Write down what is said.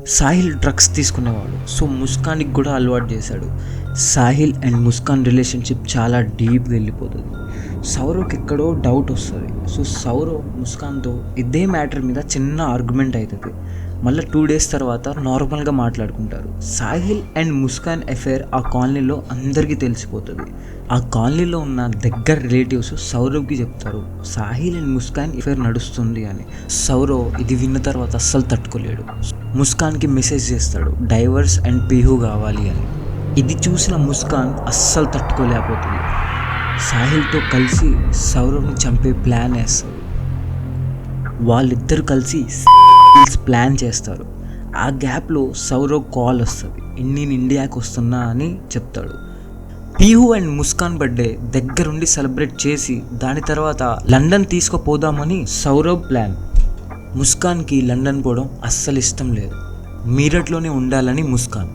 Sahil drugs తీసుకునేవాడు. So ముస్కాన్కి కూడా అలవాటు చేశాడు. సాహిల్ అండ్ ముస్కాన్ రిలేషన్షిప్ చాలా డీప్గా వెళ్ళిపోతుంది. సౌరవ్కి ఎక్కడో డౌట్ వస్తుంది. సో సౌరవ్ ముస్కాన్తో ఇదే మ్యాటర్ మీద చిన్న ఆర్గ్యుమెంట్ అవుతుంది. మళ్ళీ 2 days తర్వాత నార్మల్గా మాట్లాడుకుంటారు. సాహిల్ అండ్ ముస్కాన్ అఫేర్ ఆ కాలనీలో అందరికీ తెలిసిపోతుంది. ఆ కాలనీలో ఉన్న దగ్గర రిలేటివ్స్ సౌరవ్కి చెప్తారు సాహిల్ అండ్ ముస్కాన్ అఫేర్ నడుస్తుంది అని. సౌరవ్ ఇది విన్న తర్వాత అస్సలు తట్టుకోలేడు. ముస్కాన్కి మెసేజ్ చేస్తాడు డైవర్స్ అండ్ పీహు కావాలి అని. ఇది చూసిన ముస్కాన్ అస్సలు తట్టుకోలేకపోతుంది. సాహిల్తో కలిసి సౌరవ్ని చంపే ప్లాన్ వేస్తారు. వాళ్ళిద్దరు కలిసి ప్లాన్ చేస్తారు. ఆ గ్యాప్లో సౌరవ్ కాల్ వస్తుంది, నేను ఇండియాకి వస్తున్నా అని చెప్తాడు. పీహు అండ్ ముస్కాన్ బర్త్డే దగ్గరుండి సెలబ్రేట్ చేసి దాని తర్వాత లండన్ తీసుకుపోదామని సౌరవ్ ప్లాన్. ముస్కాన్కి లండన్ పోవడం అస్సలు ఇష్టం లేదు. మీరట్లోనే ఉండాలని ముస్కాన్.